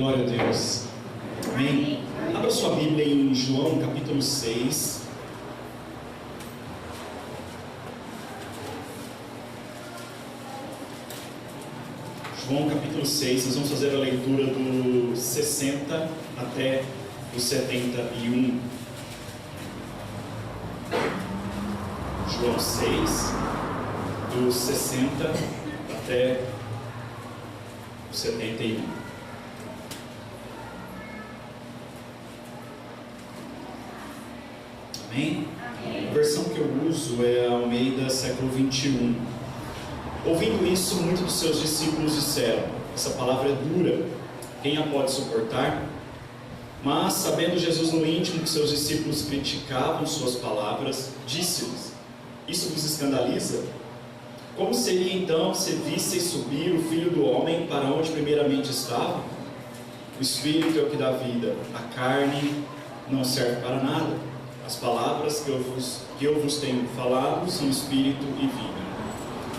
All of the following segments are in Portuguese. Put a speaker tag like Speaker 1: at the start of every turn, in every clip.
Speaker 1: Glória a Deus. Amém. Abra sua Bíblia em João capítulo 6. João capítulo 6, nós vamos fazer a leitura do 60 até o 71. João 6, do 60 até o 71. Amém? A versão que eu uso é a Almeida século 21. Ouvindo isso, muitos dos seus discípulos disseram: essa palavra é dura, quem a pode suportar? Mas, sabendo Jesus no íntimo que seus discípulos criticavam suas palavras, disse-lhes: isso vos escandaliza? Como seria então se visseis subir o Filho do Homem para onde primeiramente estava? O Espírito é o que dá vida, a carne não serve para nada. As palavras que eu vos tenho falado são Espírito e vida.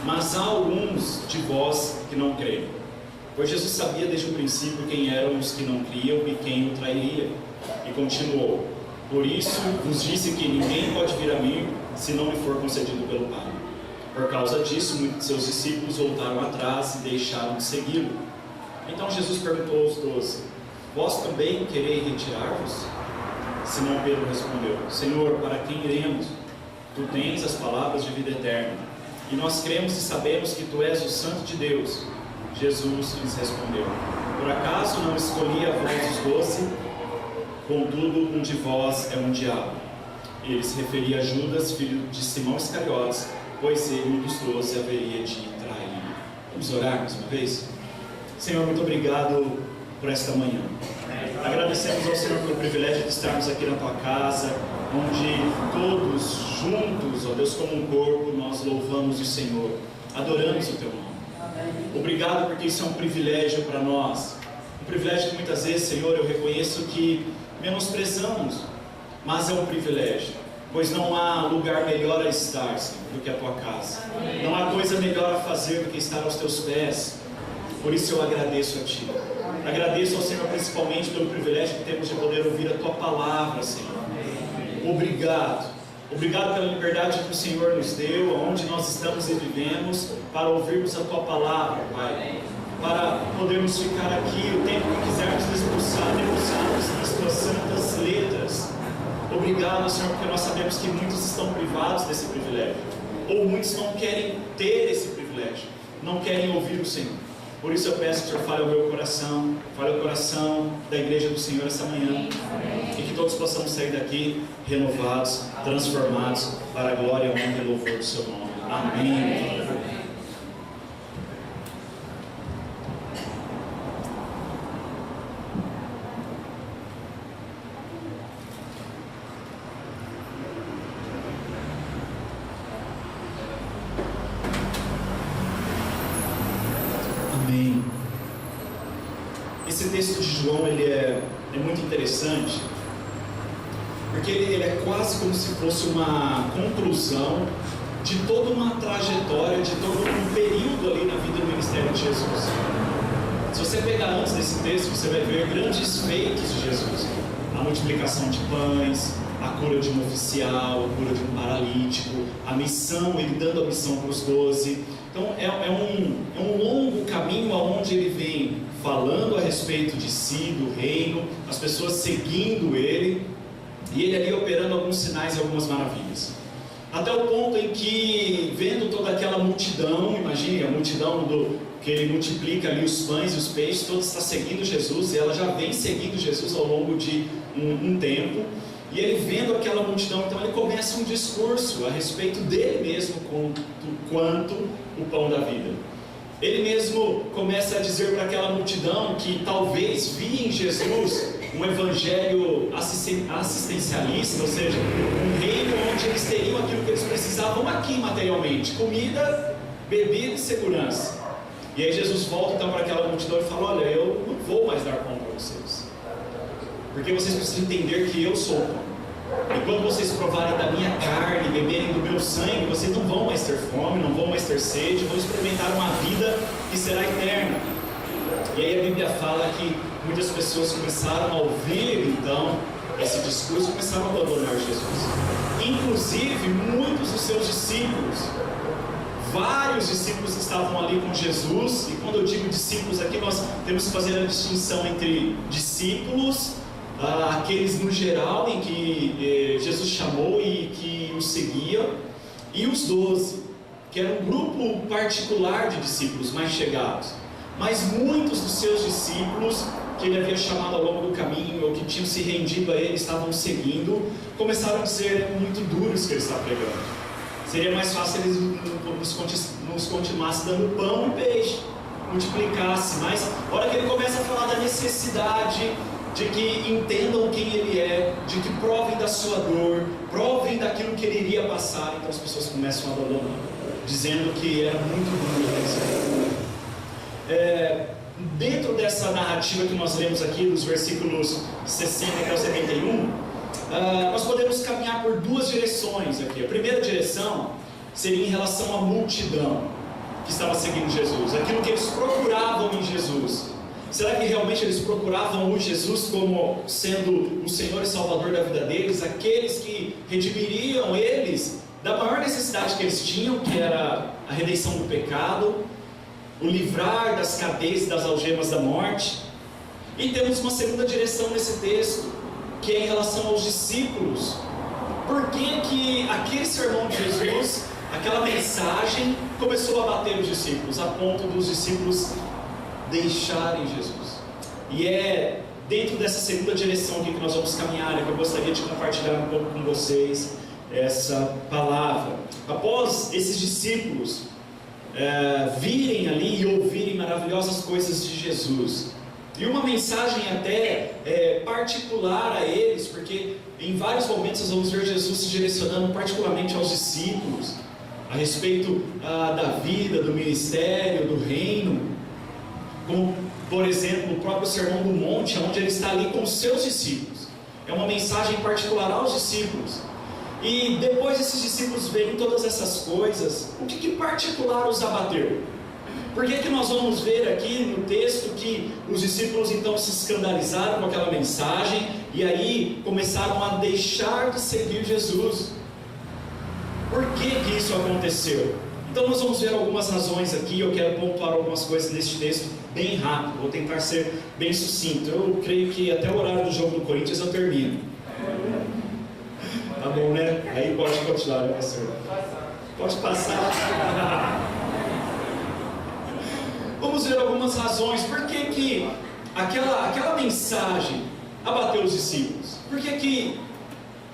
Speaker 1: Mas há alguns de vós que não creem. Pois Jesus sabia desde o princípio quem eram os que não criam e quem o trairia. E continuou: por isso vos disse que ninguém pode vir a mim se não me for concedido pelo Pai. Por causa disso, muitos de seus discípulos voltaram atrás e deixaram de segui-lo. Então Jesus perguntou aos 12: vós também quereis retirar-vos? Simão Pedro respondeu: Senhor, para quem iremos? Tu tens as palavras de vida eterna, e nós cremos e sabemos que Tu és o Santo de Deus. Jesus lhes respondeu: por acaso não escolhi a vós os 12? Contudo, um de vós é um diabo. Ele se referia a Judas, filho de Simão Iscariotes, pois ele, um dos 12, haveria de trair. Vamos orar mais uma vez? Senhor, muito obrigado por esta manhã. Agradecemos ao Senhor pelo privilégio de estarmos aqui na Tua casa, onde todos juntos, ó Deus, como um corpo, nós louvamos o Senhor, adoramos o Teu nome. Obrigado porque isso é um privilégio para nós, um privilégio que muitas vezes, Senhor, eu reconheço que menosprezamos, mas é um privilégio, pois não há lugar melhor a estar, Senhor, do que a Tua casa. Não há coisa melhor a fazer do que estar aos Teus pés. Por isso eu agradeço a Ti. Agradeço ao Senhor principalmente pelo privilégio que temos de poder ouvir a Tua palavra, Senhor. Obrigado. Obrigado pela liberdade que o Senhor nos deu, onde nós estamos e vivemos, para ouvirmos a Tua palavra, Pai. Para podermos ficar aqui o tempo que quisermos debruçarmos nas Tuas santas letras. Obrigado, Senhor, porque nós sabemos que muitos estão privados desse privilégio. Ou muitos não querem ter esse privilégio, não querem ouvir o Senhor. Por isso eu peço que o Senhor fale ao meu coração, fale ao coração da igreja do Senhor essa manhã. E que todos possamos sair daqui renovados, transformados, para a glória, honra e louvor do Seu nome. Amém. Amém. Esse texto de João ele é muito interessante, porque ele é quase como se fosse uma conclusão de toda uma trajetória, de todo um período ali na vida do ministério de Jesus. Se você pegar antes desse texto, você vai ver grandes feitos de Jesus: a multiplicação de pães, a cura de um oficial, a cura de um paralítico, a missão, ele dando a missão para os 12. Então é um longo caminho aonde ele vem falando a respeito de si, do reino, as pessoas seguindo ele, e ele ali operando alguns sinais e algumas maravilhas. Até o ponto em que, vendo toda aquela multidão, imagine a multidão que ele multiplica ali os pães e os peixes, toda está seguindo Jesus, e ela já vem seguindo Jesus ao longo de um tempo. E ele vendo aquela multidão, então ele começa um discurso a respeito dele mesmo quanto o pão da vida. Ele mesmo começa a dizer para aquela multidão que talvez via em Jesus um evangelho assistencialista, ou seja, um reino onde eles teriam aquilo que eles precisavam aqui materialmente: comida, bebida e segurança. E aí Jesus volta então para aquela multidão e fala: olha, eu não vou mais dar pão para vocês, porque vocês precisam entender que eu sou o pão. E quando vocês provarem da minha carne, beberem do meu sangue, vocês não vão mais ter fome, não vão mais ter sede, vão experimentar uma vida que será eterna. E aí a Bíblia fala que muitas pessoas começaram a ouvir então esse discurso e começaram a abandonar Jesus. Inclusive muitos dos seus discípulos. Vários discípulos estavam ali com Jesus, e quando eu digo discípulos aqui, nós temos que fazer a distinção entre discípulos, aqueles no geral em que Jesus chamou e que o seguiam, e os 12, que era um grupo particular de discípulos mais chegados. Mas muitos dos seus discípulos, que ele havia chamado ao longo do caminho, ou que tinham se rendido a ele, estavam seguindo, começaram a dizer muito duros que ele está pregando. Seria mais fácil eles nos continuassem dando pão e peixe, multiplicasse. Mas a hora que ele começa a falar da necessidade de que entendam quem ele é, de que provem da sua dor, provem daquilo que ele iria passar, então as pessoas começam a abandonar, dizendo que era muito duro. Dentro dessa narrativa que nós lemos aqui, dos versículos 60 até o 71, nós podemos caminhar por duas direções aqui. A primeira direção seria em relação à multidão que estava seguindo Jesus, aquilo que eles procuravam em Jesus. Será que realmente eles procuravam o Jesus como sendo o Senhor e Salvador da vida deles, aqueles que redimiriam eles da maior necessidade que eles tinham, que era a redenção do pecado, o livrar das cadeias e das algemas da morte? E temos uma segunda direção nesse texto, que é em relação aos discípulos. Por que aquele sermão de Jesus, aquela mensagem, começou a bater os discípulos, a ponto dos discípulos deixarem Jesus? E é dentro dessa segunda direção aqui que nós vamos caminhar, que eu gostaria de compartilhar um pouco com vocês essa palavra. Após esses discípulos virem ali e ouvirem maravilhosas coisas de Jesus, e uma mensagem até particular a eles, porque em vários momentos nós vamos ver Jesus se direcionando particularmente aos discípulos, a respeito da vida, do ministério, do reino, como por exemplo o próprio Sermão do Monte, onde ele está ali com os seus discípulos. É uma mensagem particular aos discípulos. E depois esses discípulos verem todas essas coisas, o que particular os abateu? Por que nós vamos ver aqui no texto que os discípulos então se escandalizaram com aquela mensagem e aí começaram a deixar de seguir Jesus? Por que isso aconteceu? Então nós vamos ver algumas razões aqui. Eu quero pontuar algumas coisas neste texto bem rápido, vou tentar ser bem sucinto. Eu creio que até o horário do jogo do Corinthians eu termino. Tá bom, né? Aí pode continuar, né, pastor? Pode passar. Vamos ver algumas razões. Por que aquela mensagem abateu os discípulos? Por que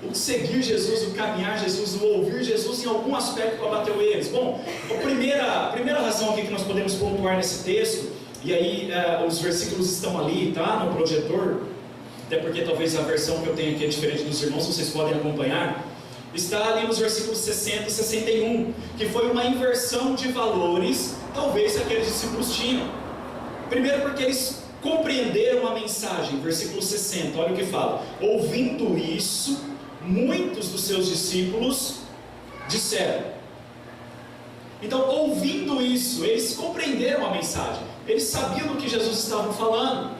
Speaker 1: o seguir Jesus, o caminhar Jesus, o ouvir Jesus, em algum aspecto abateu eles? Bom, a primeira razão aqui que nós podemos pontuar nesse texto, e aí os versículos estão ali, tá, no projetor, até porque talvez a versão que eu tenho aqui é diferente dos irmãos, vocês podem acompanhar. Está ali nos versículos 60 e 61, que foi uma inversão de valores, talvez, que aqueles discípulos tinham. Primeiro porque eles compreenderam a mensagem, versículo 60, olha o que fala: ouvindo isso, muitos dos seus discípulos disseram. Então, ouvindo isso, eles compreenderam a mensagem, eles sabiam do que Jesus estava falando,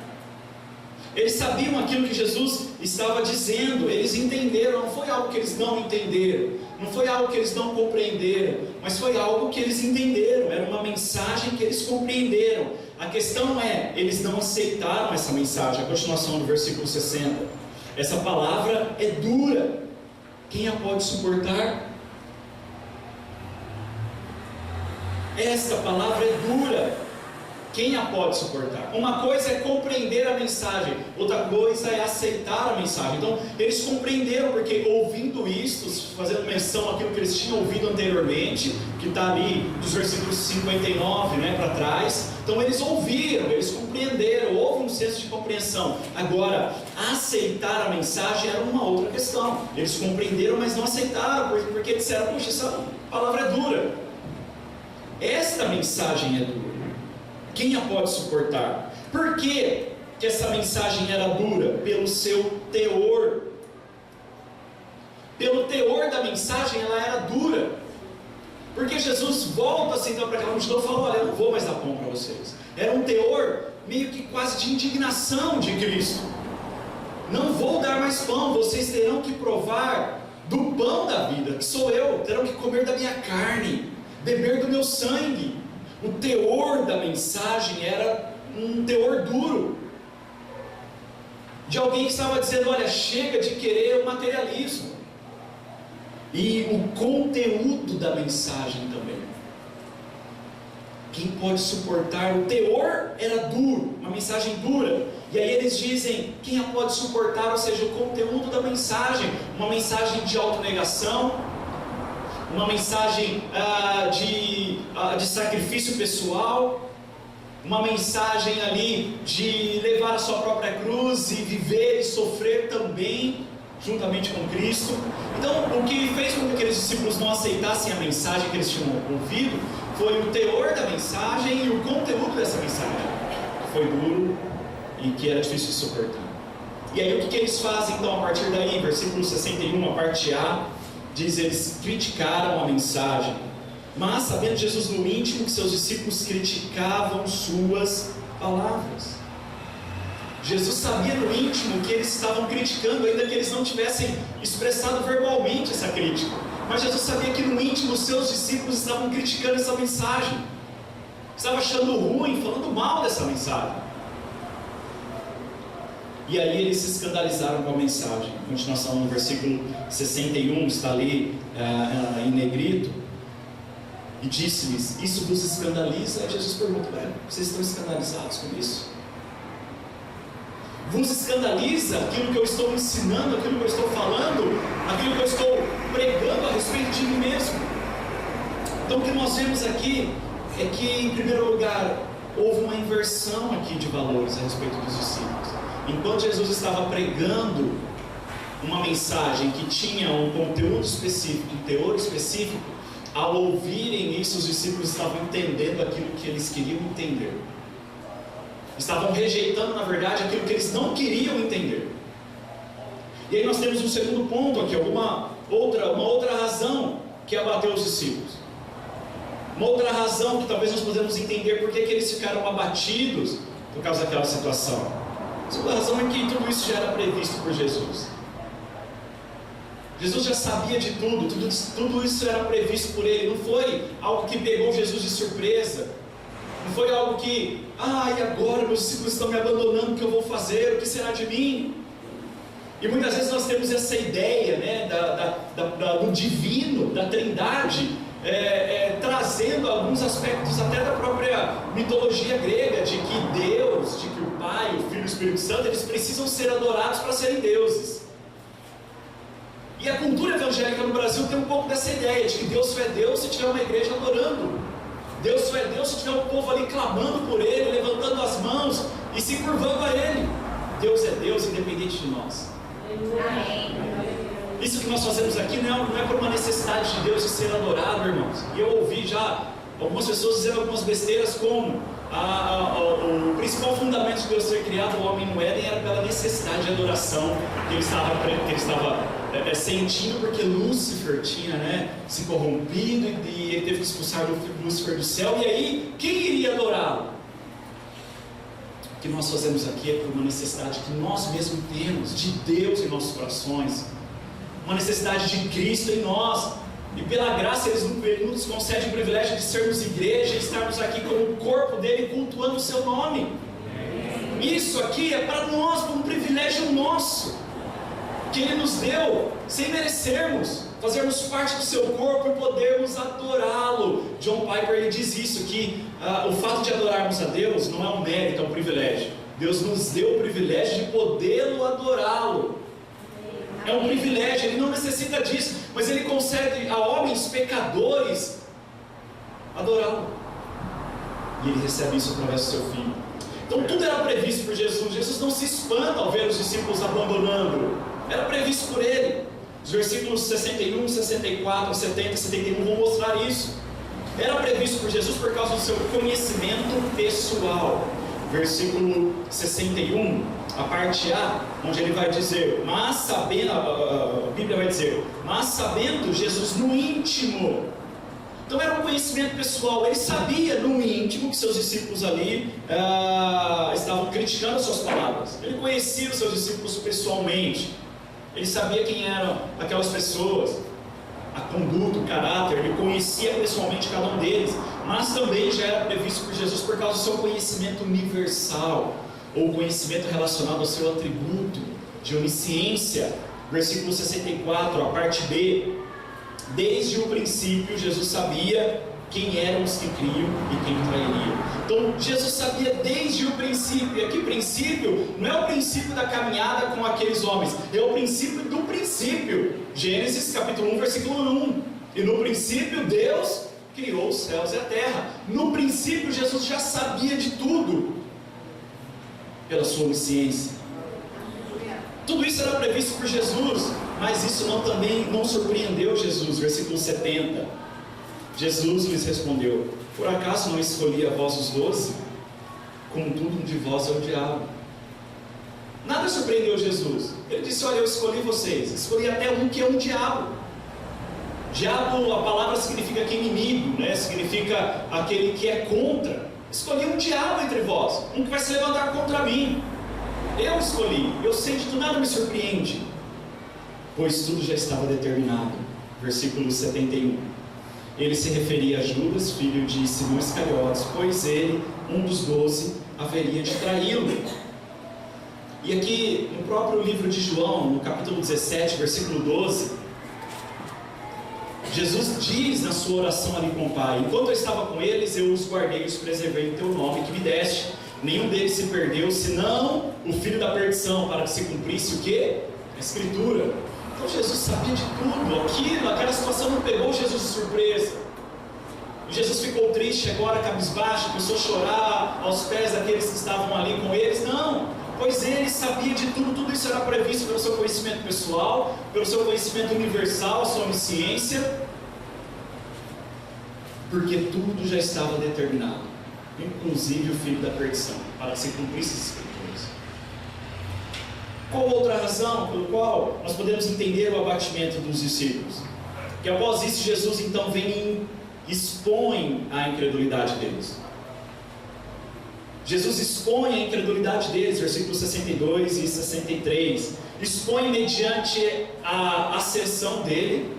Speaker 1: eles sabiam aquilo que Jesus estava dizendo, eles entenderam. Não foi algo que eles não entenderam, não foi algo que eles não compreenderam, mas foi algo que eles entenderam, era uma mensagem que eles compreenderam. A questão é, eles não aceitaram essa mensagem. A continuação do versículo 60, essa palavra é dura, quem a pode suportar? Esta palavra é dura, quem a pode suportar? Uma coisa é compreender a mensagem, outra coisa é aceitar a mensagem. Então, eles compreenderam, porque ouvindo isto, fazendo menção àquilo que eles tinham ouvido anteriormente, que está ali dos versículos 59, né, para trás. Então, eles ouviram, eles compreenderam, houve um senso de compreensão. Agora, aceitar a mensagem era uma outra questão. Eles compreenderam, mas não aceitaram, porque disseram: puxa, essa palavra é dura, esta mensagem é dura, quem a pode suportar? Por que essa mensagem era dura? Pelo seu teor. Pelo teor da mensagem ela era dura. Porque Jesus volta-se então para aquela multidão e fala: olha, eu não vou mais dar pão para vocês. Era um teor meio que quase de indignação de Cristo. Não vou dar mais pão, vocês terão que provar do pão da vida, que sou eu, terão que comer da minha carne, beber do meu sangue. O teor da mensagem era um teor duro, de alguém que estava dizendo: olha, chega de querer o materialismo. E o conteúdo da mensagem também. Quem pode suportar? O teor era duro, uma mensagem dura. E aí eles dizem: quem a pode suportar? Ou seja, o conteúdo da mensagem, uma mensagem de autonegação, uma mensagem de sacrifício pessoal, uma mensagem ali de levar a sua própria cruz e viver e sofrer também juntamente com Cristo. Então, o que fez com que aqueles discípulos não aceitassem a mensagem que eles tinham ouvido foi o teor da mensagem e o conteúdo dessa mensagem, que foi duro e que era difícil de suportar. E aí o que eles fazem então a partir daí? Versículo 61, a parte A, diz: eles criticaram a mensagem, mas sabendo Jesus no íntimo que seus discípulos criticavam suas palavras. Jesus sabia no íntimo que eles estavam criticando, ainda que eles não tivessem expressado verbalmente essa crítica. Mas Jesus sabia que no íntimo os seus discípulos estavam criticando essa mensagem, estavam achando ruim, falando mal dessa mensagem. E aí eles se escandalizaram com a mensagem. Continuação no versículo 61, está ali em negrito. E disse-lhes: isso vos escandaliza? Aí Jesus pergunta: vocês estão escandalizados com isso? Vos escandaliza aquilo que eu estou ensinando, aquilo que eu estou falando, aquilo que eu estou pregando a respeito de mim mesmo? Então o que nós vemos aqui é que, em primeiro lugar, houve uma inversão aqui de valores a respeito dos discípulos. Enquanto Jesus estava pregando uma mensagem que tinha um conteúdo específico, um teor específico, ao ouvirem isso, os discípulos estavam entendendo aquilo que eles queriam entender. Estavam rejeitando, na verdade, aquilo que eles não queriam entender. E aí nós temos um segundo ponto aqui, uma outra razão que abateu os discípulos. Uma outra razão que talvez nós podemos entender por que eles ficaram abatidos por causa daquela situação. A segunda razão é que tudo isso já era previsto por Jesus. Jesus já sabia de tudo isso era previsto por Ele. Não foi algo que pegou Jesus de surpresa. Não foi algo que, e agora meus discípulos estão me abandonando, o que eu vou fazer? O que será de mim? E muitas vezes nós temos essa ideia, né, do divino, da trindade, trazendo alguns aspectos até da própria mitologia grega, de que Deus, de que o Pai, o Filho e o Espírito Santo, eles precisam ser adorados para serem deuses. E a cultura evangélica no Brasil tem um pouco dessa ideia, de que Deus só é Deus se tiver uma igreja adorando. Deus só é Deus se tiver um povo ali clamando por Ele, levantando as mãos e se curvando a Ele. Deus é Deus independente de nós. Amém. Isso que nós fazemos aqui não é por uma necessidade de Deus de ser adorado, irmãos. E eu ouvi já algumas pessoas dizendo algumas besteiras como o principal fundamento de Deus ter criado o homem no Éden era pela necessidade de adoração que ele estava sentindo, porque Lúcifer tinha se corrompido e ele teve que expulsar Lúcifer do céu. E aí, quem iria adorá-lo? O que nós fazemos aqui é por uma necessidade que nós mesmos temos de Deus em nossos corações, uma necessidade de Cristo em nós. E pela graça Ele nos concede o privilégio de sermos igreja e estarmos aqui como o corpo dele, cultuando o seu nome. Isso aqui é para nós, um privilégio nosso, que Ele nos deu sem merecermos, fazermos parte do seu corpo e podermos adorá-lo. John Piper ele diz isso, que o fato de adorarmos a Deus não é um mérito, é um privilégio. Deus nos deu o privilégio de podê-lo adorá-lo. É um privilégio, Ele não necessita disso, mas Ele concede a homens pecadores adorá-lo. E Ele recebe isso através do seu Filho. Então tudo era previsto por Jesus. Jesus não se espanta ao ver os discípulos abandonando. Era previsto por Ele. Os versículos 61, 64, 70 e 71 vão mostrar isso. Era previsto por Jesus por causa do seu conhecimento pessoal. Versículo 61, a parte A, onde ele vai dizer: mas sabendo, a Bíblia vai dizer, mas sabendo Jesus no íntimo Então era um conhecimento pessoal. Ele sabia no íntimo que seus discípulos ali estavam criticando as suas palavras. Ele conhecia os seus discípulos pessoalmente. Ele sabia quem eram aquelas pessoas, a conduta, o caráter. Ele conhecia pessoalmente cada um deles. Mas também já era previsto por Jesus por causa do seu conhecimento universal, ou conhecimento relacionado ao seu atributo de onisciência. Versículo 64, a parte B. Desde o princípio, Jesus sabia quem eram os que criam e quem trairiam. Então, Jesus sabia desde o princípio. E aqui, princípio, não é o princípio da caminhada com aqueles homens, é o princípio do princípio. Gênesis capítulo 1, versículo 1. E no princípio, Deus criou os céus e a terra. No princípio, Jesus já sabia de tudo, pela sua onisciência. Tudo isso era previsto por Jesus, mas isso também não surpreendeu Jesus. Versículo 70. Jesus lhes respondeu: por acaso não escolhi a vós os 12? Contudo, um de vós é o diabo. Nada surpreendeu Jesus. Ele disse: olha, eu escolhi vocês. Escolhi até um que é um diabo. Diabo, a palavra significa que inimigo, né? Significa aquele que é contra. Escolhi um diabo entre vós, um que vai se levantar contra mim. Eu escolhi, eu sei de tudo, nada me surpreende, pois tudo já estava determinado. Versículo 71. Ele se referia a Judas, filho de Simão Iscariotes, pois ele, um dos 12, haveria de traí-lo. E aqui no próprio livro de João, no capítulo 17, versículo 12, Jesus diz na sua oração ali com o Pai: enquanto eu estava com eles, eu os guardei e os preservei em teu nome que me deste. Nenhum deles se perdeu, senão o filho da perdição, para que se cumprisse o quê? A Escritura. Então Jesus sabia de tudo. Aquela situação não pegou Jesus de surpresa. E Jesus ficou triste agora, cabisbaixo, começou a chorar aos pés daqueles que estavam ali com eles. Não, pois ele sabia de tudo. Tudo isso era previsto pelo seu conhecimento pessoal, pelo seu conhecimento universal, a sua onisciência, porque tudo já estava determinado, inclusive o filho da perdição, para que se cumprisse as Escrituras. Qual outra razão pelo qual nós podemos entender o abatimento dos discípulos? Que após isso Jesus então vem e expõe a incredulidade deles. Jesus expõe a incredulidade deles, versículos 62 e 63. Expõe mediante a asserção dele,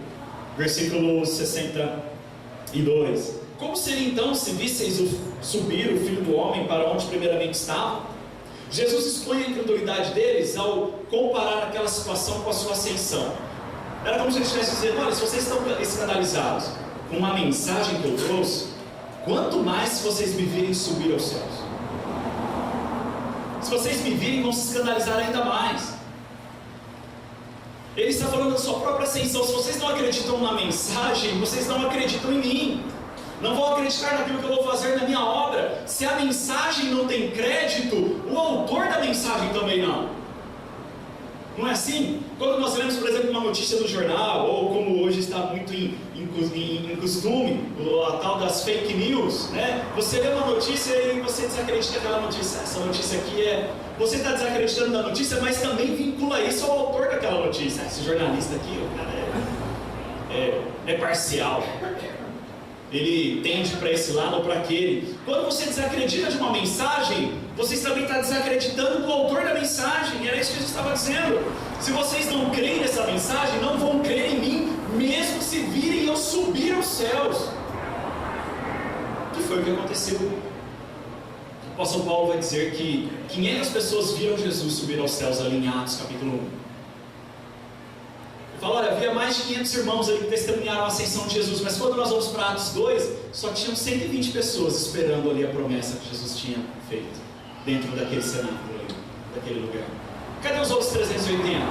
Speaker 1: versículo 62. Como seria então se visseis subir o Filho do Homem para onde primeiramente estava? Jesus expõe a incredulidade deles ao comparar aquela situação com a sua ascensão. Era como se ele estivesse dizendo: olha, se vocês estão escandalizados com uma mensagem que eu trouxe, quanto mais se vocês me virem subir aos céus. Se vocês me virem, vão se escandalizar ainda mais. Ele está falando da sua própria ascensão. Se vocês não acreditam na mensagem, vocês não acreditam em mim. Não vão acreditar naquilo que eu vou fazer na minha obra. Se a mensagem não tem crédito, o autor da mensagem também não. Não é assim? Quando nós lemos, por exemplo, uma notícia no jornal, ou como hoje está muito em costume, a tal das fake news, né? Você lê uma notícia e você desacredita daquela notícia. Essa notícia aqui é... Você está desacreditando da notícia, mas também vincula isso ao autor daquela notícia. Esse jornalista aqui, o cara é parcial. Ele tende para esse lado ou para aquele. Quando você desacredita de uma mensagem, vocês também estão desacreditando do autor da mensagem. E era isso que Jesus estava dizendo. Se vocês não creem nessa mensagem, não vão crer em mim, mesmo se virem eu subir aos céus. Que foi o que aconteceu. O apóstolo Paulo vai dizer que 500 pessoas viram Jesus subir aos céus ali em Atos capítulo 1. Fala, olha, havia mais de 500 irmãos ali que testemunharam a ascensão de Jesus, mas quando nós vamos para Atos 2, só tinham 120 pessoas esperando ali a promessa que Jesus tinha feito, dentro daquele cenáculo ali, daquele lugar. Cadê os outros 380?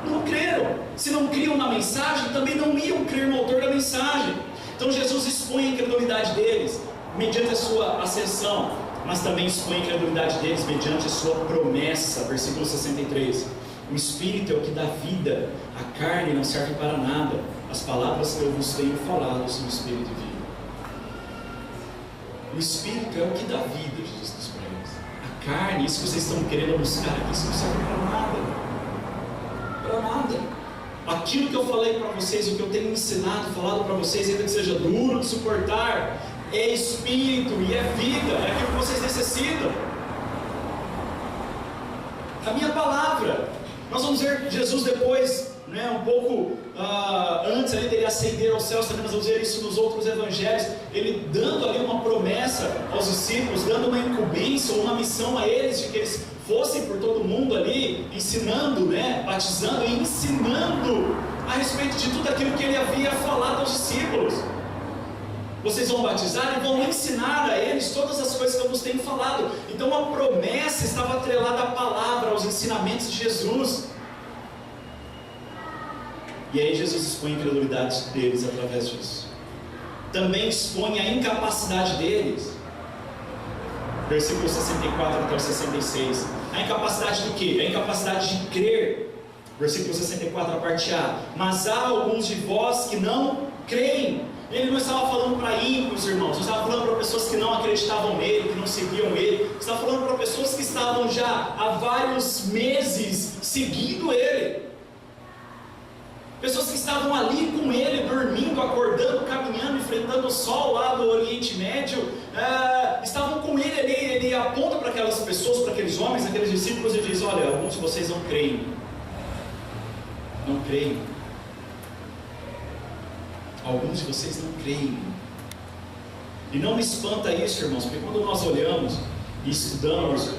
Speaker 1: Não creram. Se não criam na mensagem, também não iam crer no autor da mensagem. Então Jesus expõe a incredulidade deles, mediante a sua ascensão, mas também expõe a incredulidade deles mediante a sua promessa, versículo 63. O Espírito é o que dá vida, a carne não serve para nada. As palavras que eu vos tenho falado são Espírito e vida. O Espírito é o que dá vida, Jesus diz para eles. A carne, isso que vocês estão querendo buscar aqui, isso não serve para nada. Para nada. aquilo que eu falei para vocês, o que eu tenho ensinado, falado para vocês, ainda que seja duro de suportar, é espírito e é vida, é aquilo que vocês necessitam. A minha palavra. Nós vamos ver Jesus depois, um pouco antes ali dele ascender aos céus, também nós vamos ver isso nos outros evangelhos, ele dando ali uma promessa aos discípulos, dando uma incumbência ou uma missão a eles, de que eles fossem por todo mundo ali, ensinando, batizando e ensinando a respeito de tudo aquilo que ele havia falado aos discípulos. Vocês vão batizar e vão ensinar a eles todas as coisas que eu vos tenho falado. Então a promessa estava atrelada à palavra, aos ensinamentos de Jesus. E aí Jesus expõe a incredulidade deles através disso. Também expõe a incapacidade deles. Versículo 64 até o 66. A incapacidade do quê? A incapacidade de crer. Versículo 64, a parte A. Mas há alguns de vós que não creem. Ele não estava falando para ímpios, irmãos. Ele estava falando para pessoas que não acreditavam nele, que não seguiam ele. Ele estava falando para pessoas que estavam já há vários meses seguindo ele. Pessoas que estavam ali com ele, dormindo, acordando, caminhando, enfrentando o sol lá do Oriente Médio. Estavam com ele ali. Ele aponta para aquelas pessoas, para aqueles homens, aqueles discípulos, e diz: olha, alguns de vocês não creem. Não creem. Alguns de vocês não creem. E não me espanta isso, irmãos, porque quando nós olhamos e estudamos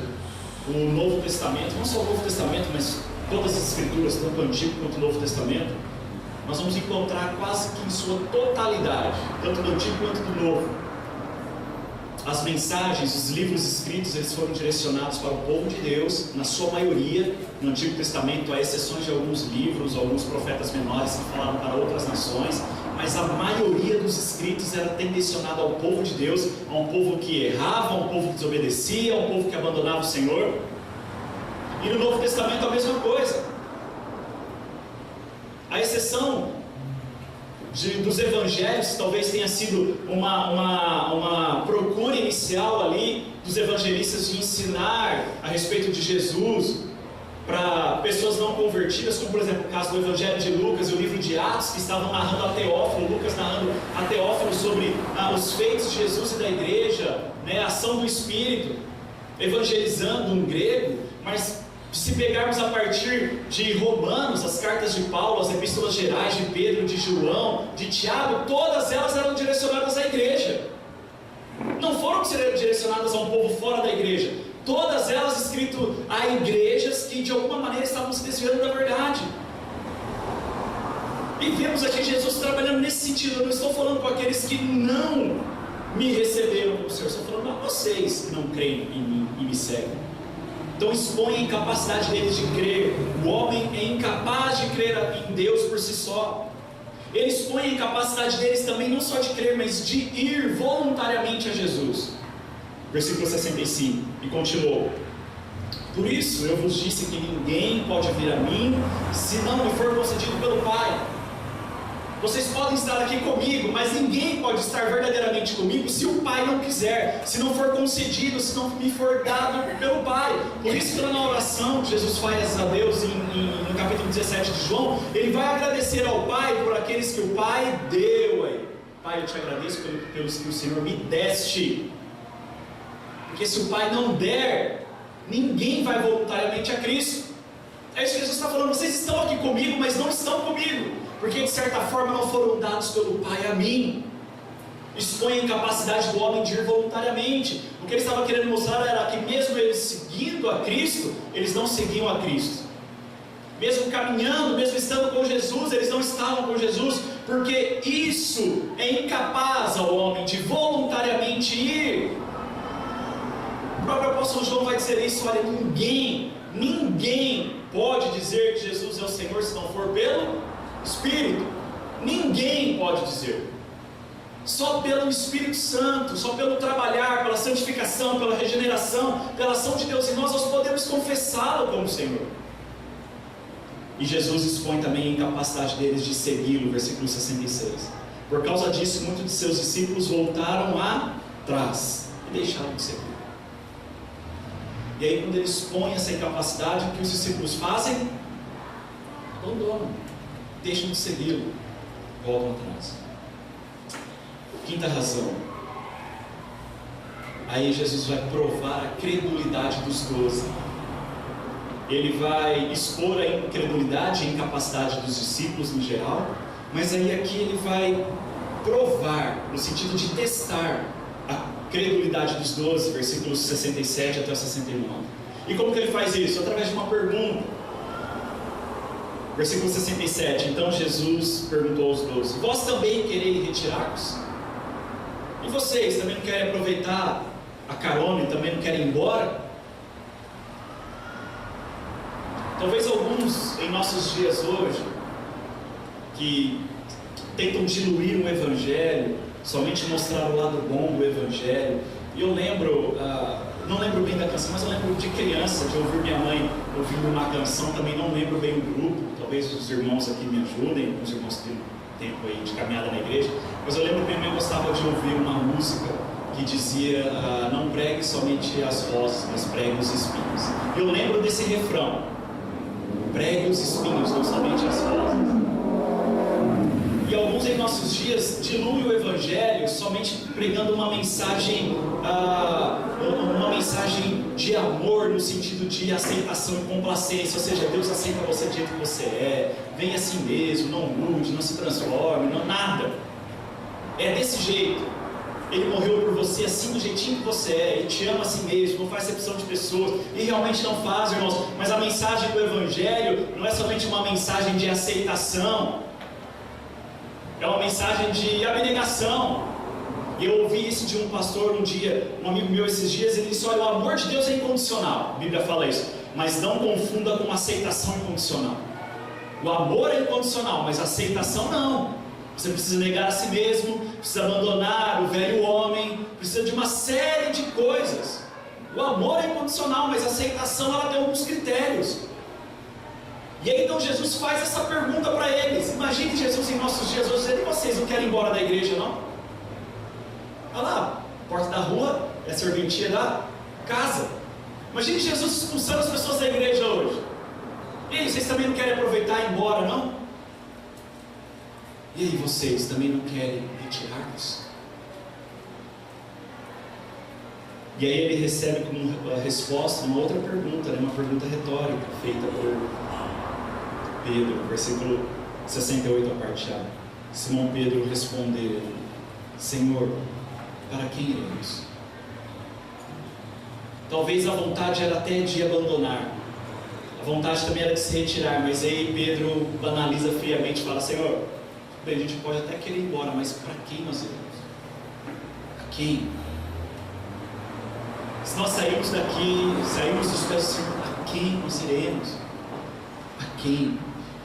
Speaker 1: o Novo Testamento, não só o Novo Testamento, mas todas as Escrituras, tanto o Antigo quanto o Novo Testamento, nós vamos encontrar quase que em sua totalidade, tanto do Antigo quanto do Novo, as mensagens, os livros escritos, eles foram direcionados para o povo de Deus, na sua maioria. No Antigo Testamento, há exceções de alguns livros, alguns profetas menores que falaram para outras nações, mas a maioria dos escritos era tendencionada ao povo de Deus, a um povo que errava, a um povo que desobedecia, a um povo que abandonava o Senhor. E no Novo Testamento a mesma coisa. A exceção dos evangelhos, talvez tenha sido uma procura inicial ali dos evangelistas de ensinar a respeito de Jesus para pessoas não convertidas, como por exemplo o caso do Evangelho de Lucas e o livro de Atos, que estavam narrando a Teófilo, Lucas narrando a Teófilo sobre os feitos de Jesus e da igreja, a ação do Espírito, evangelizando um grego. Mas se pegarmos a partir de Romanos, as cartas de Paulo, as epístolas gerais de Pedro, de João, de Tiago, todas elas eram direcionadas à igreja. Não foram direcionadas a um povo fora da igreja. Todas elas escritas a igrejas que de alguma maneira estavam se desviando da verdade. E vemos aqui Jesus trabalhando nesse sentido. Eu não estou falando com aqueles que não me receberam como Senhor, estou falando a vocês que não creem em mim e me seguem. Então expõe a incapacidade deles de crer. O homem é incapaz de crer em Deus por si só. Ele expõe a incapacidade deles também não só de crer, mas de ir voluntariamente a Jesus. Versículo 65, e continuou: por isso eu vos disse que ninguém pode vir a mim, se não me for concedido pelo Pai. Vocês podem estar aqui comigo, mas ninguém pode estar verdadeiramente comigo se o Pai não quiser, se não for concedido, se não me for dado pelo Pai. Por isso que lá na oração que Jesus faz a Deus no capítulo 17 de João, ele vai agradecer ao Pai por aqueles que o Pai deu. Pai, eu te agradeço pelos que o Senhor me deste. Porque se o Pai não der, ninguém vai voluntariamente a Cristo. É isso que Jesus está falando. Vocês estão aqui comigo, mas não estão comigo, porque de certa forma não foram dados pelo Pai a mim. Expõe a incapacidade do homem de ir voluntariamente. O que ele estava querendo mostrar era que mesmo eles seguindo a Cristo, eles não seguiam a Cristo. Mesmo caminhando, mesmo estando com Jesus, eles não estavam com Jesus, porque isso é incapaz ao homem de voluntariamente ir. O próprio apóstolo João vai dizer isso: olha, ninguém pode dizer que Jesus é o Senhor se não for pelo Espírito. Ninguém pode dizer. Só pelo Espírito Santo, só pelo trabalhar, pela santificação, pela regeneração, pela ação de Deus em nós podemos confessá-lo como Senhor. E Jesus expõe também a incapacidade deles de segui-lo, versículo 66. Por causa disso, muitos de seus discípulos voltaram atrás e deixaram de seguir. E aí, quando ele expõe essa incapacidade, o que os discípulos fazem? Abandonam. deixam de segui-lo, voltam atrás. Quinta razão. Aí Jesus vai provar a credulidade dos 12. Ele vai expor a incredulidade e a incapacidade dos discípulos no geral, mas aí aqui ele vai provar, no sentido de testar a credulidade dos 12, versículos 67 até o 69. E como que ele faz isso? Através de uma pergunta. Versículo 67. Então Jesus perguntou aos 12: vós também quereis retirar-vos? E vocês também não querem aproveitar a carona e também não querem ir embora? Talvez alguns em nossos dias hoje, que tentam diluir o Evangelho, somente mostrar o lado bom do Evangelho. E eu lembro, não lembro bem da canção, mas eu lembro de criança, de ouvir minha mãe ouvindo uma canção, também não lembro bem o grupo, talvez os irmãos aqui me ajudem, os irmãos que têm tempo aí de caminhada na igreja, mas eu lembro que minha mãe gostava de ouvir uma música que dizia, não pregue somente as rosas, mas pregue os espinhos. E eu lembro desse refrão: pregue os espinhos, não somente as rosas. E alguns em nossos dias diluem o Evangelho somente pregando uma mensagem de amor, no sentido de aceitação e complacência, ou seja, Deus aceita você do jeito que você é, vem assim mesmo, não mude, não se transforme, não nada. É desse jeito. Ele morreu por você assim do jeitinho que você é, Ele te ama assim mesmo, não faz acepção de pessoas, e realmente não faz, irmãos. Mas a mensagem do Evangelho não é somente uma mensagem de aceitação, é uma mensagem de abnegação. E eu ouvi isso de um pastor um dia, um amigo meu esses dias, ele disse: olha, o amor de Deus é incondicional, a Bíblia fala isso, mas não confunda com aceitação incondicional. O amor é incondicional, mas a aceitação não. Você precisa negar a si mesmo, precisa abandonar o velho homem, precisa de uma série de coisas. O amor é incondicional, mas a aceitação ela tem alguns critérios. E aí então Jesus faz essa pergunta para eles. Imagine Jesus em nossos dias hoje: e vocês não querem ir embora da igreja, não? Olha lá, porta da rua é a serventia da casa. Imagine Jesus expulsando as pessoas da igreja hoje. E aí, vocês também não querem aproveitar e ir embora, não? E aí, vocês também não querem retirar-vos? E aí ele recebe como resposta uma outra pergunta, né? Uma pergunta retórica, feita por Pedro, versículo 68, a parte A. Simão Pedro respondeu: Senhor, para quem iremos? Talvez a vontade era até de abandonar, a vontade também era de se retirar, mas aí Pedro banaliza friamente e fala: Senhor, bem, a gente pode até querer ir embora, mas para quem nós iremos? A quem? Se nós sairmos daqui, sairmos dos pés do Senhor, a quem nós iremos? A quem?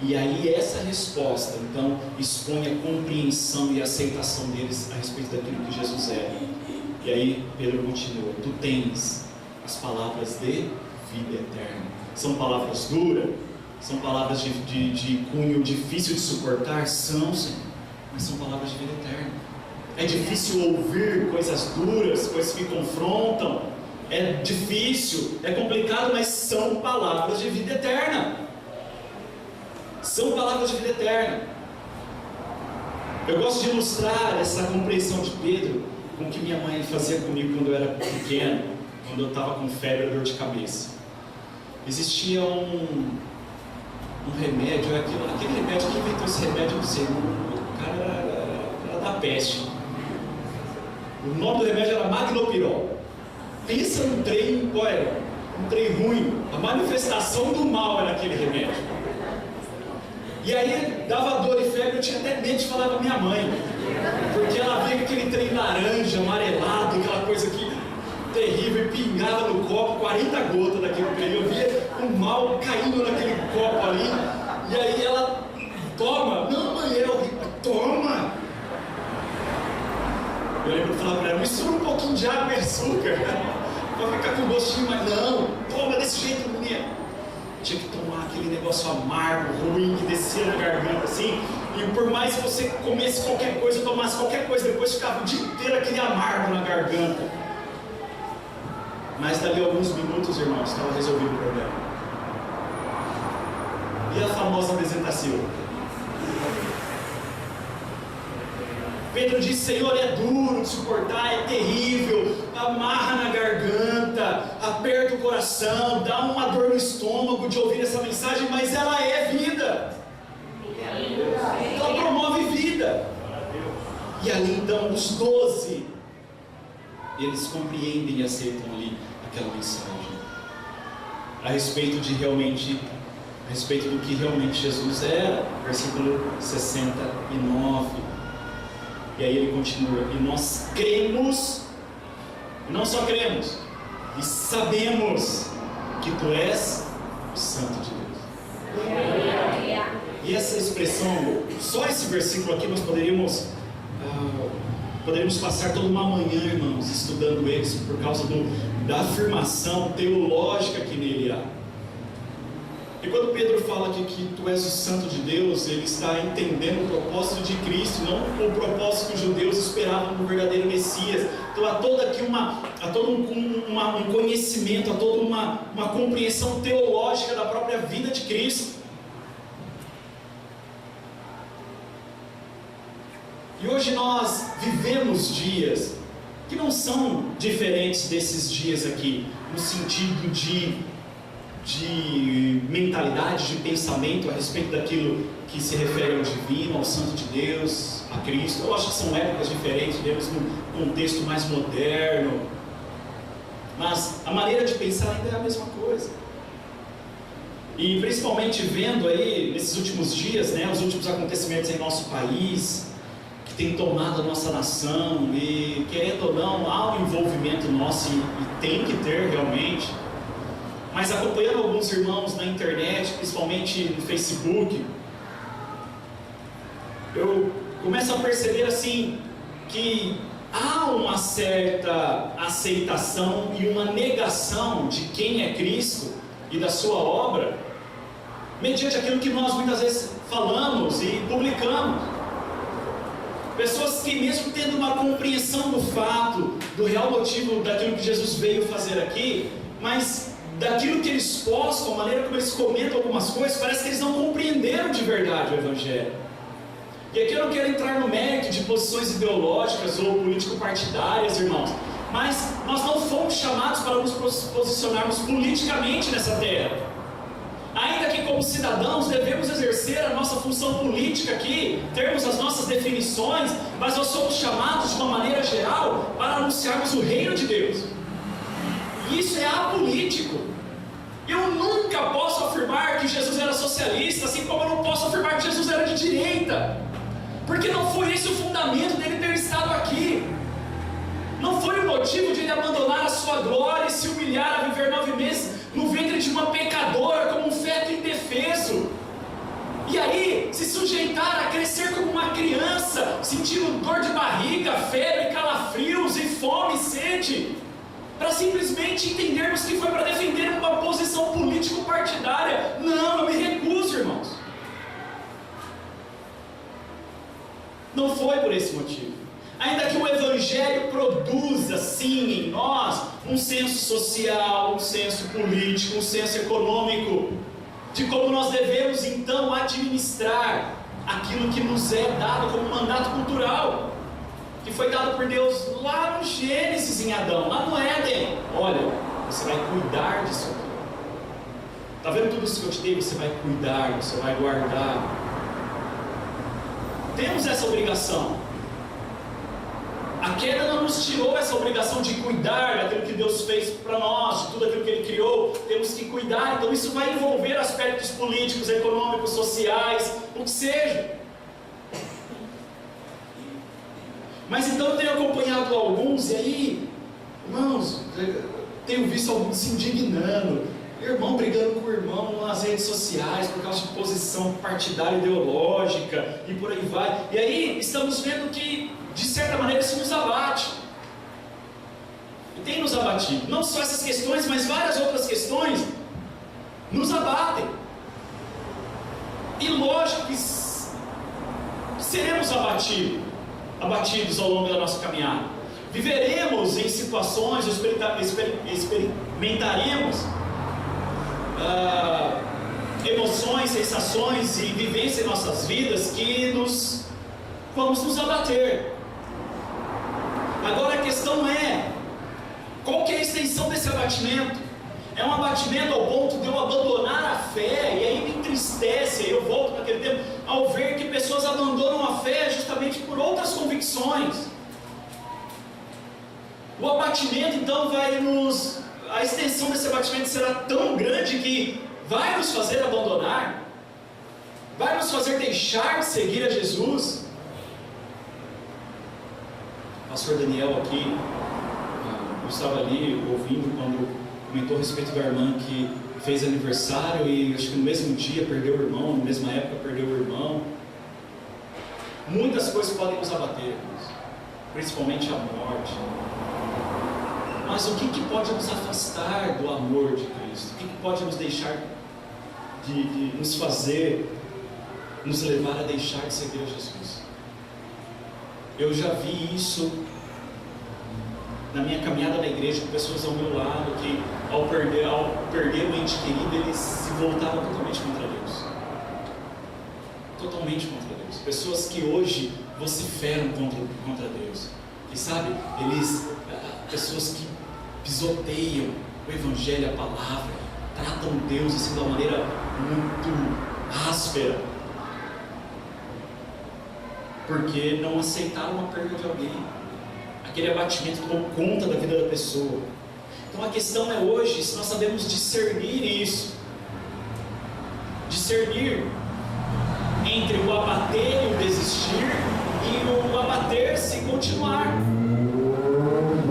Speaker 1: E aí essa resposta, então, expõe a compreensão e a aceitação deles a respeito daquilo que Jesus é. E aí Pedro continua: tu tens as palavras de vida eterna. São palavras duras? São palavras de cunho difícil de suportar? São, Senhor, mas são palavras de vida eterna. É difícil ouvir coisas duras, coisas que confrontam. É difícil, é complicado, mas são palavras de vida eterna. São palavras de vida eterna. Eu gosto de ilustrar essa compreensão de Pedro com o que minha mãe fazia comigo quando eu era pequeno, quando eu estava com febre e dor de cabeça. Existia um remédio, aquele remédio que inventou esse remédio, eu não sei, o cara era da peste. O nome do remédio era Magnopirol. Pensa num trem, olha, um trem ruim, a manifestação do mal era aquele remédio. E aí dava dor e febre, eu tinha até medo de falar com a minha mãe, porque ela via aquele trem laranja, amarelado, aquela coisa que terrível, e pingava no copo 40 gotas daquele trem. Eu via o mal caindo naquele copo ali, e aí ela: toma. Não, mãe, é horrível. Toma. Eu lembro de falar para ela: mistura um pouquinho de água e açúcar para ficar com gostinho, mas não, toma desse jeito, menina. Tinha que tomar aquele negócio amargo, ruim, que descia na garganta assim, e por mais que você comesse qualquer coisa, tomasse qualquer coisa, depois ficava o dia inteiro aquele amargo na garganta. Mas dali a alguns minutos, irmãos, estava resolvido o problema. E a famosa bezetacil? Pedro diz: Senhor, é duro de suportar, é terrível, amarra na garganta, aperta o coração, dá uma dor no estômago de ouvir essa mensagem, mas ela é vida, ela promove vida. E ali então os 12, eles compreendem e aceitam ali aquela mensagem a respeito do que realmente Jesus era. Versículo 69. E aí ele continua: e nós cremos, e não só cremos, e sabemos que tu és o Santo de Deus. E essa expressão, só esse versículo aqui nós poderíamos passar toda uma manhã, irmãos, estudando eles, por causa da afirmação teológica que nele há. E quando Pedro fala de que tu és o Santo de Deus, ele está entendendo o propósito de Cristo, não o propósito que os judeus esperavam no verdadeiro Messias. Então há todo um conhecimento, há toda uma compreensão teológica da própria vida de Cristo. E hoje nós vivemos dias que não são diferentes desses dias aqui, no sentido de mentalidade, de pensamento a respeito daquilo que se refere ao divino, ao Santo de Deus, a Cristo. Eu acho que são épocas diferentes, vivemos num contexto mais moderno, mas a maneira de pensar ainda é a mesma coisa. E principalmente vendo aí, nesses últimos dias, os últimos acontecimentos em nosso país, que tem tomado a nossa nação, e querendo ou não, há um envolvimento nosso, e tem que ter realmente. Mas acompanhando alguns irmãos na internet, principalmente no Facebook, eu começo a perceber assim, que há uma certa aceitação e uma negação de quem é Cristo e da sua obra, mediante aquilo que nós muitas vezes falamos e publicamos. Pessoas que, mesmo tendo uma compreensão do fato, do real motivo daquilo que Jesus veio fazer aqui, mas daquilo que eles postam, a maneira como eles comentam algumas coisas, parece que eles não compreenderam de verdade o Evangelho. E aqui eu não quero entrar no mérito de posições ideológicas ou político-partidárias, irmãos, mas nós não fomos chamados para nos posicionarmos politicamente nessa terra. Ainda que como cidadãos devemos exercer a nossa função política aqui, termos as nossas definições, mas nós somos chamados de uma maneira geral para anunciarmos o reino de Deus. Isso é apolítico. Eu nunca posso afirmar que Jesus era socialista, assim como eu não posso afirmar que Jesus era de direita, porque não foi esse o fundamento dele ter estado aqui. Não foi o motivo de ele abandonar a sua glória e se humilhar a viver 9 meses no ventre de uma pecadora como um feto indefeso, e aí se sujeitar a crescer como uma criança, sentindo dor de barriga, febre, calafrios e fome e sede, para simplesmente entendermos que foi para defender uma posição político-partidária. Não, eu me recuso, irmãos. Não foi por esse motivo. Ainda que o Evangelho produza, sim, em nós, um senso social, um senso político, um senso econômico, de como nós devemos então administrar aquilo que nos é dado como mandato cultural, que foi dado por Deus lá no Gênesis em Adão, lá no Éden. Olha, você vai cuidar disso aqui. Está vendo tudo isso que eu te dei? Você vai cuidar, você vai guardar. Temos essa obrigação. A queda não nos tirou essa obrigação de cuidar daquilo que Deus fez para nós, de tudo aquilo que Ele criou. Temos que cuidar. Então isso vai envolver aspectos políticos, econômicos, sociais, o que seja. Mas então eu tenho acompanhado alguns, e aí, irmãos, tenho visto alguns se indignando, irmão brigando com o irmão nas redes sociais por causa de posição partidária, ideológica, e por aí vai. E aí estamos vendo que, de certa maneira, isso nos abate. E tem nos abatido. Não só essas questões, mas várias outras questões nos abatem. E lógico que seremos abatidos ao longo da nossa caminhada. Viveremos em situações, experimentaremos emoções, sensações e vivência em nossas vidas que vamos nos abater. Agora a questão é, qual que é a extensão desse abatimento? É um abatimento ao ponto de eu abandonar a fé, e aí me entristece, aí eu volto para aquele tempo, ao ver que pessoas abandonam a fé justamente por outras convicções. O abatimento então a extensão desse abatimento será tão grande que vai nos fazer abandonar, vai nos fazer deixar de seguir a Jesus. O pastor Daniel aqui, eu estava ali ouvindo quando comentou a respeito da irmã que fez aniversário e acho que no mesmo dia perdeu o irmão, na mesma época perdeu o irmão. Muitas coisas podem nos abater, principalmente a morte. Mas o que pode nos afastar do amor de Cristo? O que pode nos deixar de nos fazer, nos levar a deixar de seguir a Jesus? Eu já vi isso na minha caminhada na igreja, com pessoas ao meu lado que ao perder um ente querido, eles se voltaram totalmente contra Deus. Totalmente contra Deus. Pessoas que hoje vociferam contra Deus. E sabe, pessoas que pisoteiam o Evangelho, a palavra, tratam Deus assim de uma maneira muito áspera, porque não aceitaram a perda de alguém. Aquele abatimento tomou conta da vida da pessoa. Então a questão é hoje, se nós sabemos discernir isso, discernir entre o abater e o desistir, e o abater-se e continuar.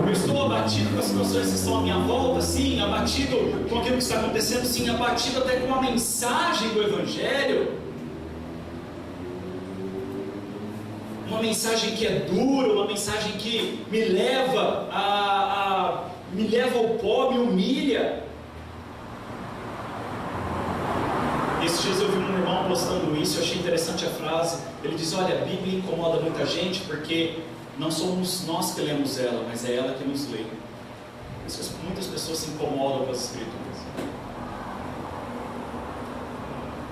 Speaker 1: Eu estou abatido com as situações que estão à minha volta, sim, abatido com aquilo que está acontecendo, sim, abatido até com a mensagem do Evangelho, uma mensagem que é dura, uma mensagem que me leva ao pó, me humilha. Esses dias eu vi um irmão postando isso, eu achei interessante a frase. Ele diz: olha, a Bíblia incomoda muita gente porque não somos nós que lemos ela, mas é ela que nos lê. Muitas pessoas se incomodam com as Escrituras.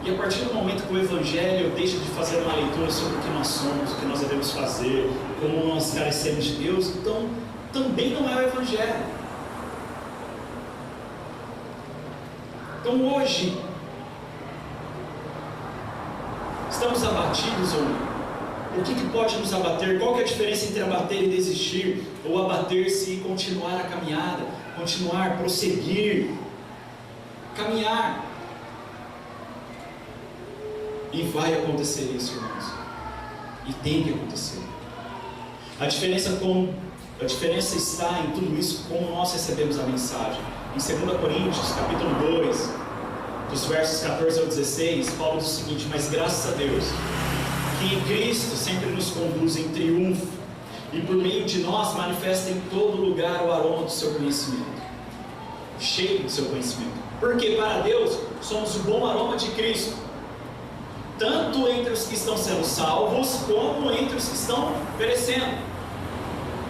Speaker 1: E a partir do momento que o Evangelho deixa de fazer uma leitura sobre o que nós somos, o que nós devemos fazer, como nós carecemos de Deus, então também não é o Evangelho. Então hoje, estamos abatidos ou não? O que pode nos abater? Qual que é a diferença entre abater e desistir? Ou abater-se e continuar a caminhada, continuar, prosseguir, caminhar. E vai acontecer isso, irmãos. E tem que acontecer. A diferença está em tudo isso, como nós recebemos a mensagem. Em 2 Coríntios, capítulo 2, dos versos 14 ao 16, Paulo diz o seguinte: mas graças a Deus, que em Cristo sempre nos conduz em triunfo, e por meio de nós manifesta em todo lugar o aroma do seu conhecimento, cheio do seu conhecimento. Porque para Deus somos o bom aroma de Cristo, tanto entre os que estão sendo salvos, como entre os que estão perecendo.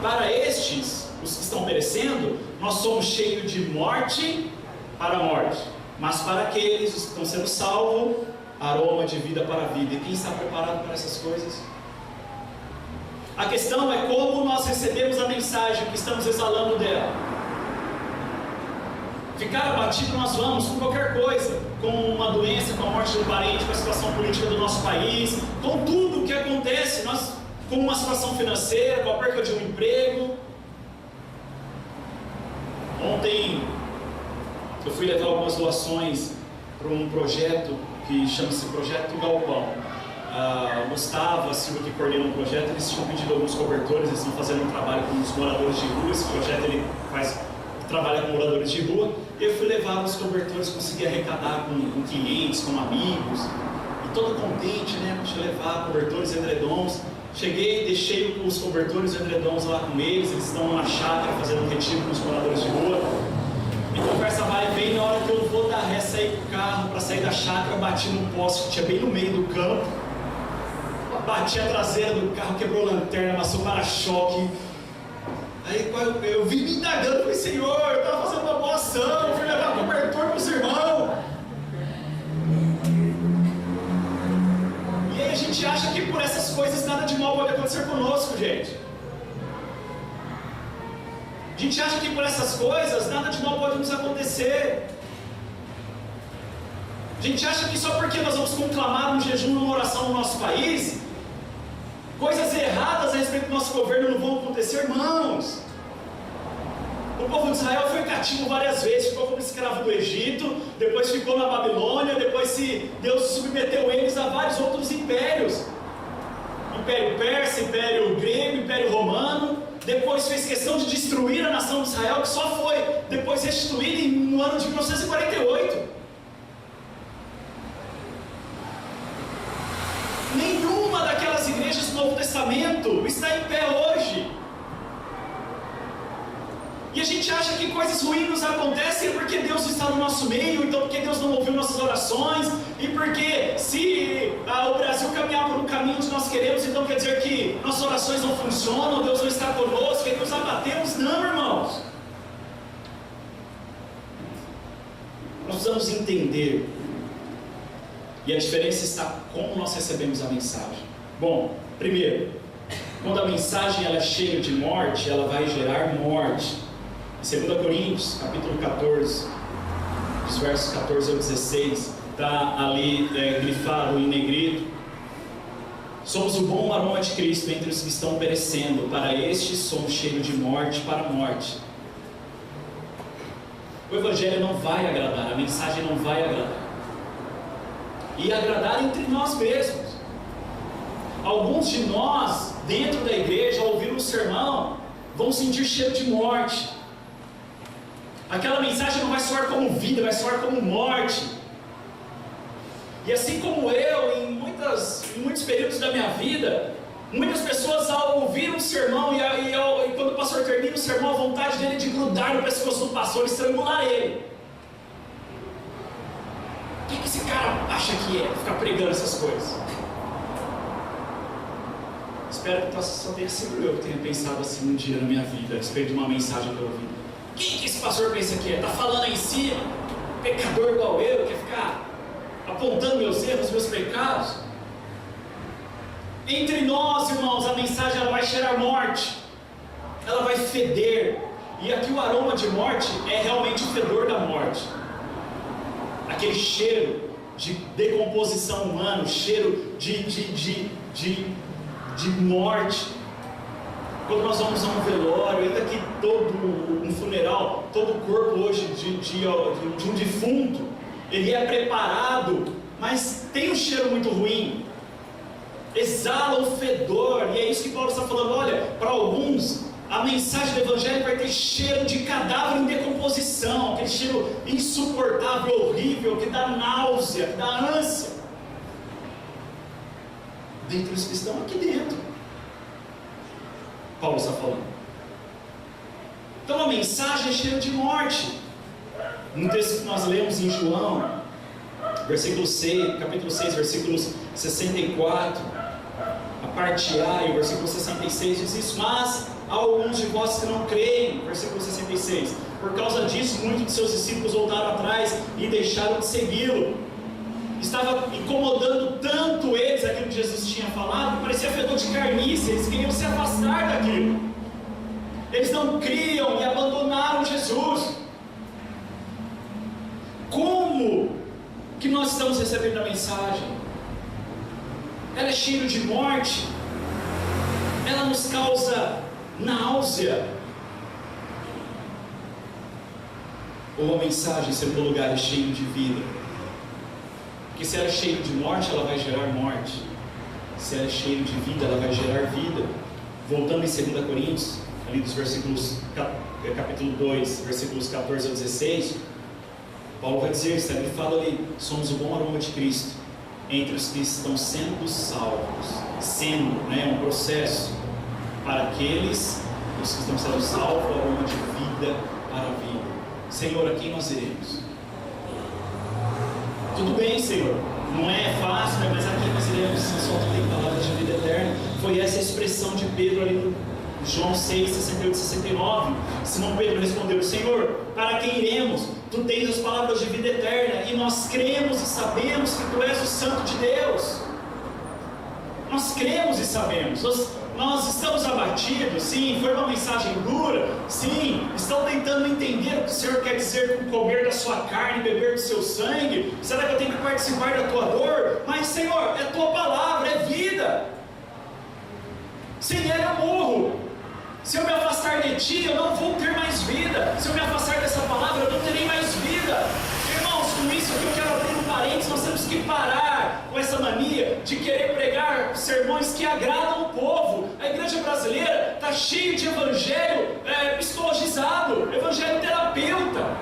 Speaker 1: Para estes, os que estão perecendo, nós somos cheios de morte para a morte, mas para aqueles, os que estão sendo salvos, aroma de vida para a vida. E quem está preparado para essas coisas? A questão é como nós recebemos a mensagem que estamos exalando dela. Ficar abatido nós vamos com qualquer coisa, com uma doença, com a morte do parente, com a situação política do nosso país, com tudo o que acontece, com uma situação financeira, com a perca de um emprego. Ontem eu fui levar algumas doações para um projeto que chama-se Projeto Galpão. O Gustavo, a Silvia, que coordena o projeto, eles tinham pedido alguns cobertores, eles estão fazendo um trabalho com os moradores de rua. Esse projeto ele trabalha com moradores de rua. Eu fui levar os cobertores, consegui arrecadar com clientes, com amigos, e todo contente, né? Pude levar cobertores, edredons. Cheguei, deixei os cobertores e edredons lá com eles. Eles estão numa chácara fazendo um retiro com os moradores de rua. E conversa vai e vem. Na hora que eu vou dar ré, sair com o carro para sair da chácara, bati num poste que tinha bem no meio do campo, bati a traseira do carro, quebrou lanterna, amassou para-choque. Aí eu vim me indagando, falei: Senhor, eu estava fazendo uma boa ação, eu fui levar cobertor para os irmãos. que por essas coisas nada de mal pode acontecer conosco, gente. A gente acha que por essas coisas nada de mal pode nos acontecer. A gente acha que só porque nós vamos conclamar um jejum, uma oração no nosso país, coisas erradas a respeito do nosso governo não vão acontecer, irmãos. O povo de Israel foi cativo várias vezes, ficou como escravo do Egito, depois ficou na Babilônia, depois Deus submeteu eles a vários outros impérios. Império persa, império grego, império romano. Depois fez questão de destruir a nação de Israel, que só foi depois restituída no ano de 1948. Nenhuma daquelas igrejas do Novo Testamento está em pé hoje. E a gente acha que coisas ruins nos acontecem porque Deus está no nosso meio, então porque Deus não ouviu nossas orações, e porque se o Brasil caminhar por um caminho que nós queremos, então quer dizer que nossas orações não funcionam, Deus não está conosco, e nos abatemos. Não, irmãos. Nós precisamos entender, e a diferença está como nós recebemos a mensagem. Bom, primeiro, quando a mensagem ela é cheia de morte, ela vai gerar morte. Em 2 Coríntios, capítulo 14, dos versos 14 ao 16, está ali grifado em negrito: somos o bom aroma de Cristo entre os que estão perecendo, para estes somos cheios de morte para a morte. O Evangelho não vai agradar, a mensagem não vai agradar, e agradar entre nós mesmos. Alguns de nós, dentro da igreja, ao ouvir um sermão, vão sentir cheiro de morte. Aquela mensagem não vai soar como vida, vai soar como morte. E assim como eu, em muitos períodos da minha vida, muitas pessoas ao ouvir um sermão e quando o pastor termina o sermão, a vontade dele é de grudar no pescoço do pastor e estrangular ele. O que esse cara acha que é? Ficar pregando essas coisas? Espero que só tenha sido eu que tenha pensado assim um dia na minha vida, a respeito de uma mensagem que eu ouvi. Quem que esse pastor pensa que é? Está falando aí em cima, pecador igual eu, quer ficar apontando meus erros, meus pecados? Entre nós, irmãos, a mensagem ela vai cheirar morte, ela vai feder, e aqui o aroma de morte é realmente o fedor da morte, aquele cheiro de decomposição humana, o cheiro de morte. Quando nós vamos a um velório, ainda que um funeral, todo o corpo hoje de um defunto, ele é preparado, mas tem um cheiro muito ruim, exala um fedor, e é isso que Paulo está falando. Olha, para alguns, a mensagem do Evangelho vai ter cheiro de cadáver em decomposição, aquele cheiro insuportável, horrível, que dá náusea, que dá ânsia, dentre os que estão aqui dentro. Paulo está falando. Então a mensagem é cheia de morte. No texto que nós lemos em João, capítulo 6, versículos 64, a parte A e o versículo 66 diz isso: mas há alguns de vós que não creem, versículo 66, por causa disso muitos de seus discípulos voltaram atrás e deixaram de segui-lo. Estava incomodando tanto eles aquilo que Jesus tinha falado, que parecia fedor de carniça, eles queriam se afastar daquilo. Eles não criam e abandonaram Jesus. Como que nós estamos recebendo a mensagem? Ela é cheia de morte, ela nos causa náusea, ou a mensagem, em segundo lugar, é cheia de vida? Porque se ela é cheia de morte, ela vai gerar morte. Se ela é cheia de vida, ela vai gerar vida. Voltando em 2 Coríntios, ali dos versículos, capítulo 2, versículos 14 a 16, Paulo vai dizer, está grifado ali: somos o bom aroma de Cristo entre os que estão sendo salvos. Sendo, um processo para aqueles os que estão sendo salvos, o aroma de vida para a vida. Senhor, a quem nós iremos? Tudo bem, Senhor, não é fácil, mas aqui nós iremos, só tu tem palavras de vida eterna. Foi essa a expressão de Pedro ali no João 6, 68 e 69. Simão Pedro respondeu: Senhor, para quem iremos? Tu tens as palavras de vida eterna, e nós cremos e sabemos que tu és o Santo de Deus. Nós cremos e sabemos. Nós estamos abatidos, sim. Foi uma mensagem dura, sim. Estão tentando entender o que o Senhor quer dizer com comer da sua carne, beber do seu sangue. Será que eu tenho que participar da tua dor? Mas, Senhor, é tua palavra, é vida. Sem ela eu morro. Se eu me afastar de ti, eu não vou ter mais vida. Se eu me afastar dessa palavra, eu não terei mais vida. Irmãos, com isso aqui eu quero abrir um parênteses. Nós temos que parar com essa mania de querer pregar sermões que agradam o povo. A igreja brasileira está cheia de evangelho psicologizado, evangelho terapeuta,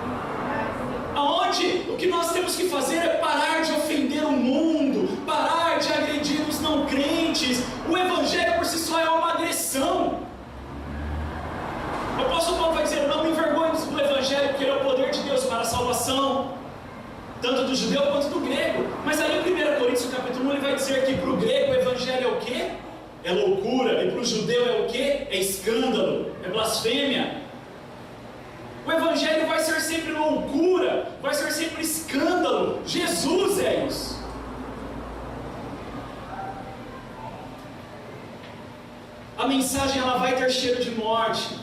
Speaker 1: aonde o que nós temos que fazer é parar de ofender o mundo, parar de agredir os não crentes. O evangelho por si só é uma agressão. O apóstolo Paulo vai dizer: não me envergonhe do evangelho, porque ele é o poder de Deus para a salvação, tanto do judeu quanto do grego. Mas aí em 1 Coríntios capítulo 1 ele vai dizer que para o grego o evangelho é o quê? É loucura. E para o judeu é o quê? É escândalo, é blasfêmia. O evangelho vai ser sempre loucura, vai ser sempre escândalo. Jesus é isso. A mensagem ela vai ter cheiro de morte.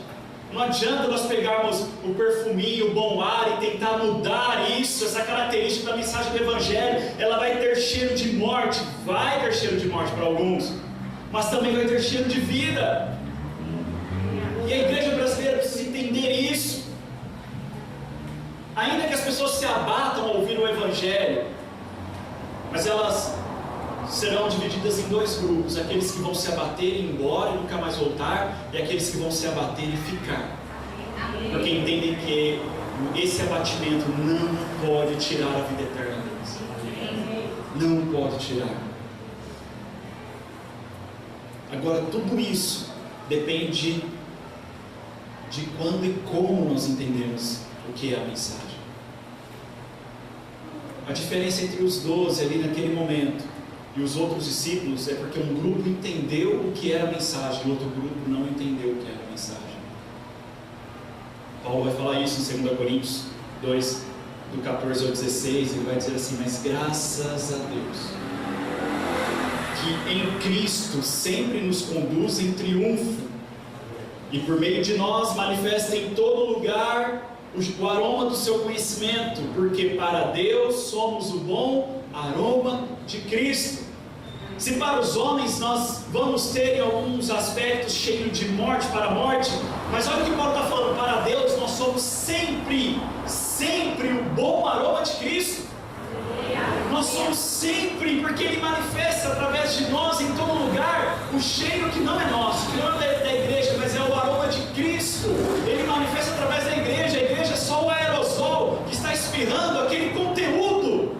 Speaker 1: Não adianta nós pegarmos o perfuminho, o bom ar e tentar mudar isso, essa característica da mensagem do Evangelho. Ela vai ter cheiro de morte, vai ter cheiro de morte para alguns, mas também vai ter cheiro de vida. E a igreja brasileira precisa entender isso. Ainda que as pessoas se abatam ao ouvir o Evangelho, mas elas serão divididas em dois grupos: aqueles que vão se abater e ir embora e nunca mais voltar, e aqueles que vão se abater e ficar, porque entendem que esse abatimento não pode tirar a vida eterna deles. Não pode tirar. Agora, tudo isso depende de quando e como nós entendemos o que é a mensagem. A diferença entre os 12 ali naquele momento e os outros discípulos é porque um grupo entendeu o que era a mensagem, e o outro grupo não entendeu o que era a mensagem. Paulo vai falar isso em 2 Coríntios 2, do 14 ao 16, ele vai dizer assim: mas graças a Deus, que em Cristo sempre nos conduz em triunfo, e por meio de nós manifesta em todo lugar o aroma do seu conhecimento, porque para Deus somos o bom aroma de Cristo. Se para os homens nós vamos ter em alguns aspectos cheio de morte para a morte, mas olha o que Paulo está falando: para Deus nós somos sempre o bom aroma de Cristo. Nós somos sempre, porque Ele manifesta através de nós em todo lugar o cheiro que não é nosso, que não é da igreja, mas é o aroma de Cristo. Ele manifesta através da igreja. A igreja é só o aerosol que está espirrando aquele conteúdo.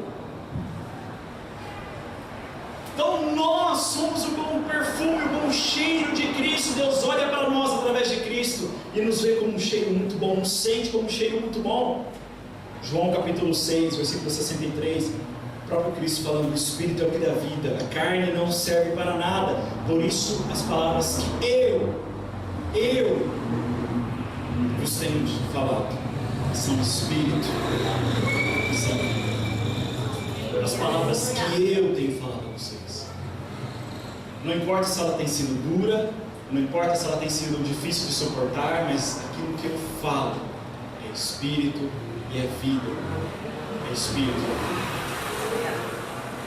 Speaker 1: Então nós somos o bom perfume, o bom cheiro de Cristo. Deus olha para nós através de Cristo e nos vê como um cheiro muito bom, nos sente como um cheiro muito bom. João capítulo 6, versículo 63, o próprio Cristo falando: o Espírito é o que dá vida, a carne não serve para nada. Por isso as palavras que eu vos tenho falado são Espírito e são vida. As palavras que eu tenho falado a vocês. Não importa se ela tem sido dura, não importa se ela tem sido difícil de suportar, mas aquilo que eu falo é Espírito e é vida, é Espírito.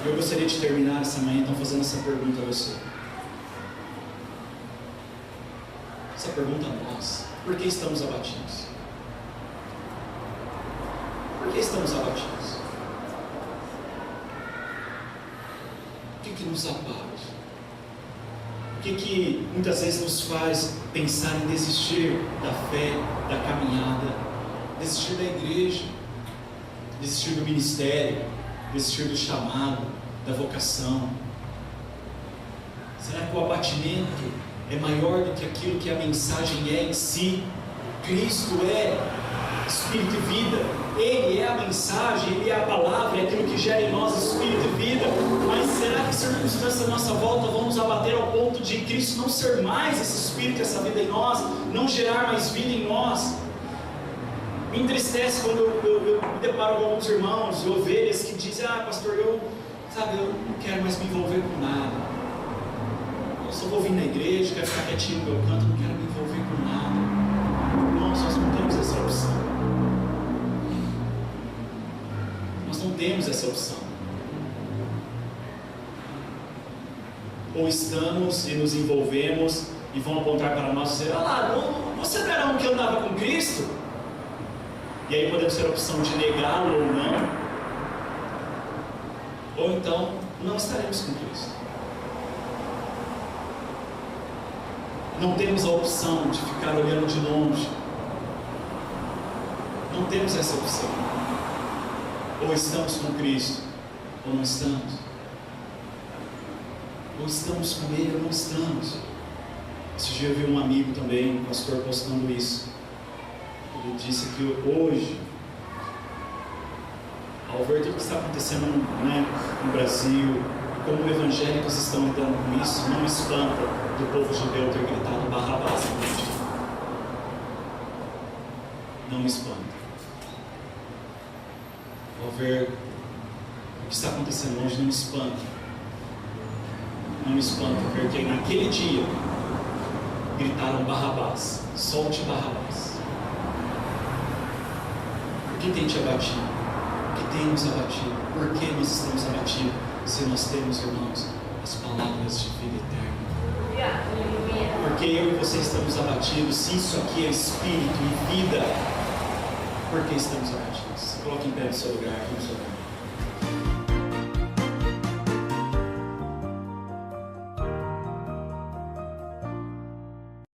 Speaker 1: Eu gostaria de terminar essa manhã então fazendo essa pergunta a você. Essa pergunta a nós: por que estamos abatidos? Por que estamos abatidos? O que nos abate? O que muitas vezes nos faz pensar em desistir da fé, da caminhada, desistir da igreja, desistir do ministério, desistir do chamado, da vocação? Será que o abatimento é maior do que aquilo que a mensagem é em si? Cristo é Espírito e vida, Ele é a mensagem, Ele é a palavra, é aquilo que gera em nós Espírito e vida. Mas será que circunstâncias à nossa volta vão nos abater ao ponto de Cristo não ser mais esse Espírito, essa vida em nós, não gerar mais vida em nós? Me entristece quando eu me deparo com alguns irmãos e ovelhas que dizem: ah, pastor, eu não quero mais me envolver com nada. só vou vir na igreja, quero ficar quietinho no meu canto, não quero me envolver com nada. Irmãos, nós não temos essa opção. Nós não temos essa opção. Ou estamos e nos envolvemos e vão apontar para nós e dizer: olha lá, você não era um que andava com Cristo? E aí podemos ter a opção de negá-lo ou não. Ou então, não estaremos com Cristo. Não temos a opção de ficar olhando de longe. Não temos essa opção. Ou estamos com Cristo, ou não estamos. Ou estamos com Ele, ou não estamos. Esse dia eu vi um amigo também, um pastor, postando isso. Ele disse que hoje, ao ver tudo que está acontecendo, né, no Brasil, como evangélicos estão lidando com isso, não espanta do povo judeu ter gritado Barrabás na frente. Não me espanta. Ao ver o que está acontecendo hoje, não me espanta. Não me espanta ver que naquele dia gritaram Barrabás, solte Barrabás. O que tem te abatido? O que tem nos abatido? Por que nós estamos abatidos? Se nós temos, irmãos, as palavras de vida eterna. Porque eu e você estamos abatidos. Se isso aqui é espírito e vida, por que estamos abatidos? Coloque em pé no seu lugar, vamos orar.